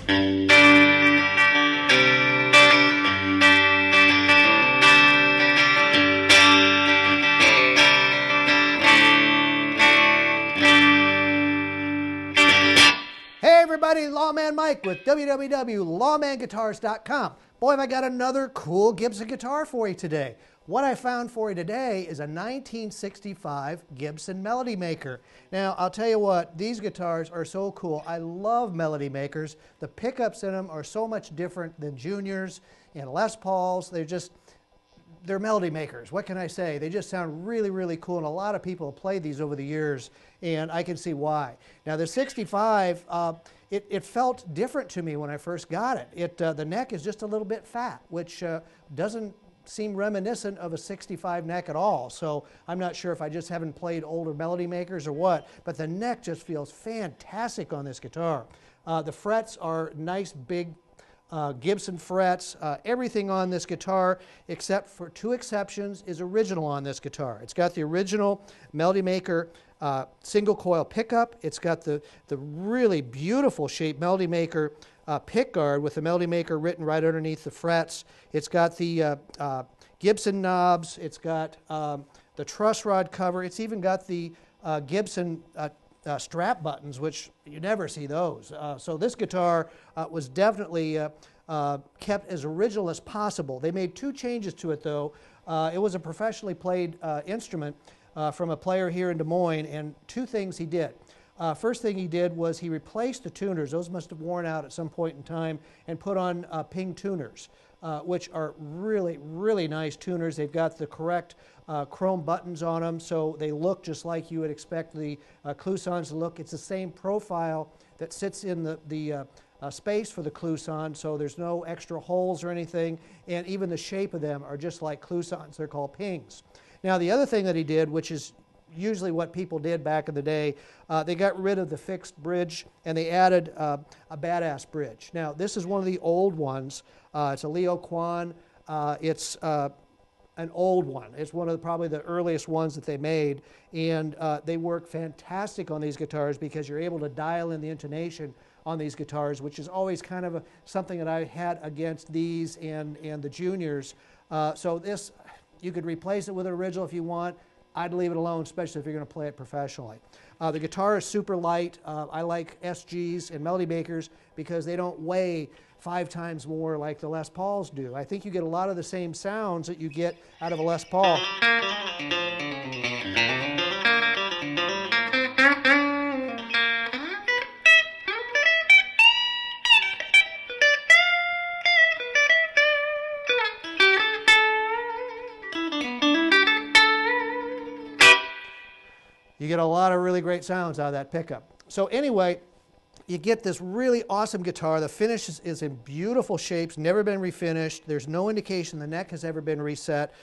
Hey everybody, Lawman Mike with www.lawmanguitars.com. Boy, have I got another cool Gibson guitar for you today. What I found for you today is a 1965 Gibson Melody Maker. Now, I'll tell you what, these guitars are so cool. I love Melody Makers. The pickups in them are so much different than Juniors and Les Pauls. They're Melody Makers. What can I say? They just sound really, really cool, and a lot of people have played these over the years, and I can see why. Now, the 65, it felt different to me when I first got it. The neck is just a little bit fat, which doesn't seem reminiscent of a 65 neck at all. So I'm not sure if I just haven't played older Melody Makers or what, but the neck just feels fantastic on this guitar. The frets are nice, big Gibson frets. Everything on this guitar, except for two exceptions, is original on this guitar. It's got the original Melody Maker single coil pickup. It's got the really beautiful shaped Melody Maker pickguard with the Melody Maker written right underneath the frets. It's got the Gibson knobs. It's got the truss rod cover. It's even got the Gibson strap buttons, which you never see those. So this guitar was definitely kept as original as possible. They made two changes to it, though. It was a professionally played instrument from a player here in Des Moines, and two things he did. First thing he did was he replaced the tuners. Those must have worn out at some point in time, and put on Ping tuners, which are really, really nice tuners. They've got the correct chrome buttons on them, so they look just like you would expect the Clousons to look. It's the same profile that sits in the space for the Clouson, so there's no extra holes or anything, and even the shape of them are just like Clousons. They're called Pings. Now, the other thing that he did, which is usually what people did back in the day, they got rid of the fixed bridge and they added a BadAss bridge. Now, this is one of the old ones. It's a Leo Quan. It's an old one. It's one of probably the earliest ones that they made, and they work fantastic on these guitars because you're able to dial in the intonation on these guitars, which is always kind of something that I had against these and the Juniors. So this, you could replace it with an original if you want. I'd leave it alone, especially if you're going to play it professionally. The guitar is super light. I like SGs and Melody Makers because they don't weigh 5 times more like the Les Pauls do. I think you get a lot of the same sounds that you get out of a Les Paul. You get a lot of really great sounds out of that pickup. So anyway, you get this really awesome guitar. The finish is in beautiful shapes, never been refinished. There's no indication the neck has ever been reset.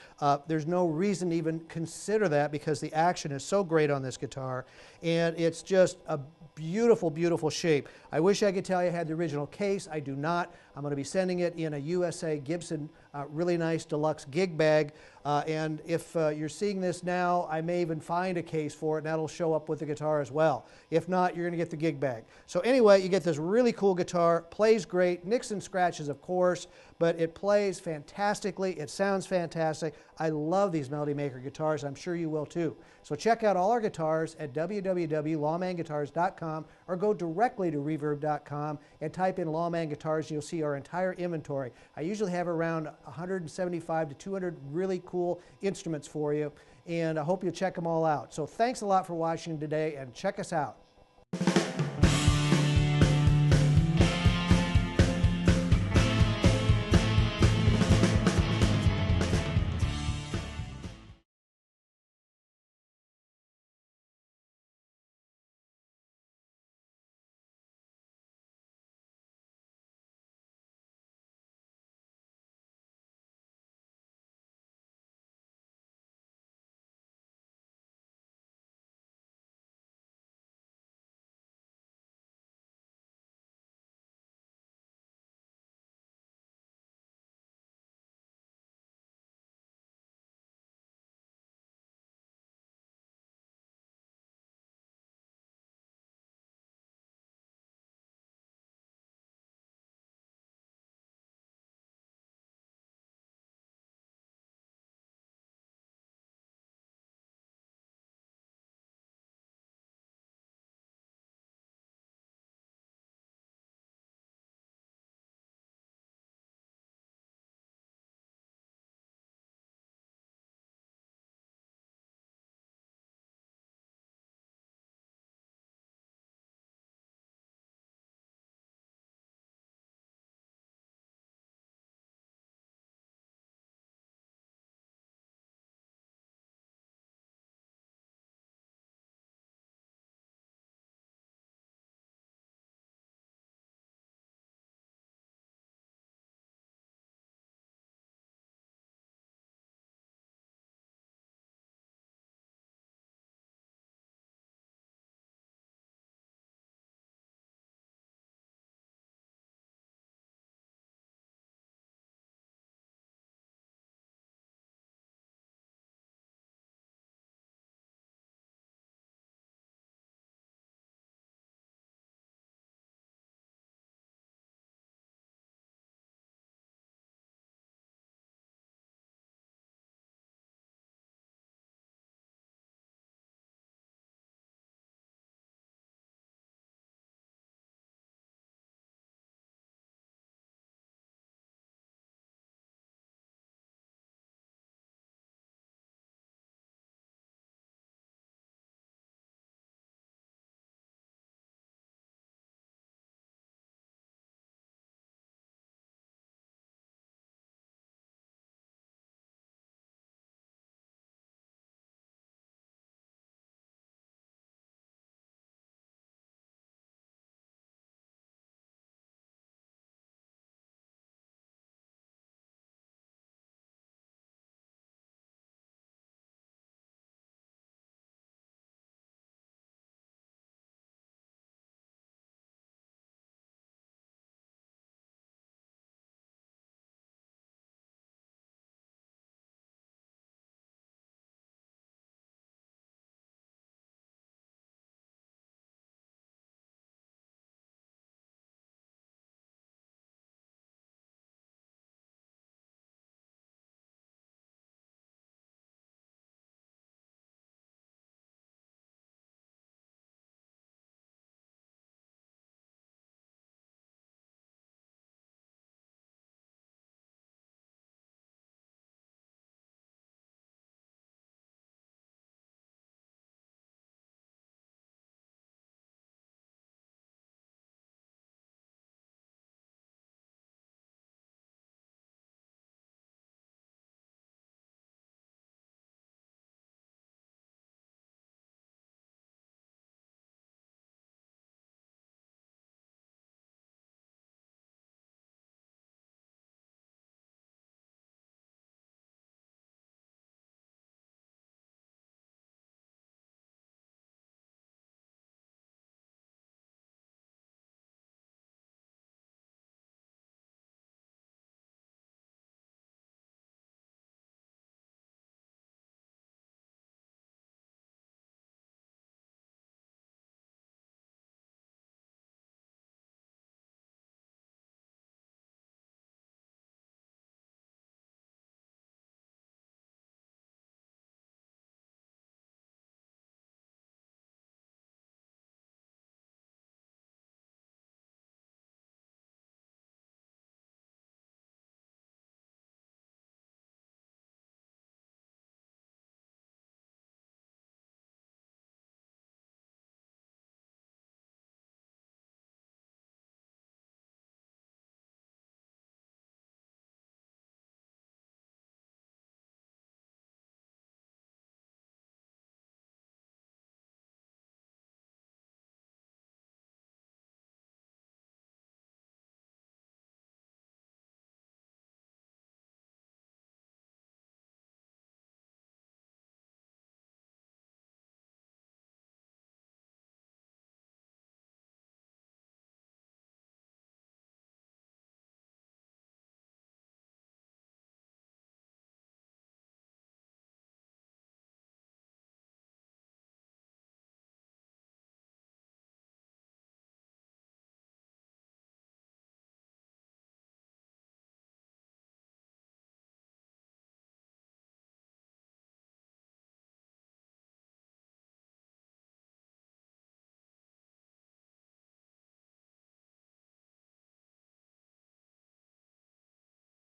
There's no reason to even consider that because the action is so great on this guitar. And it's just a beautiful, beautiful shape. I wish I could tell you I had the original case. I do not. I'm going to be sending it in a USA Gibson really nice deluxe gig bag. And if you're seeing this now, I may even find a case for it, and that'll show up with the guitar as well. If not, you're going to get the gig bag. So anyway, you get this really cool guitar. Plays great. Nicks and scratches, of course, but it plays fantastically. It sounds fantastic. I love these Melody Maker guitars. I'm sure you will too. So check out all our guitars at www.lawmanguitars.com or go directly to reverb.com and type in Lawman Guitars. You'll see our entire inventory. I usually have around 175 to 200 really cool instruments for you, and I hope you check them all out. So thanks a lot for watching today, and check us out.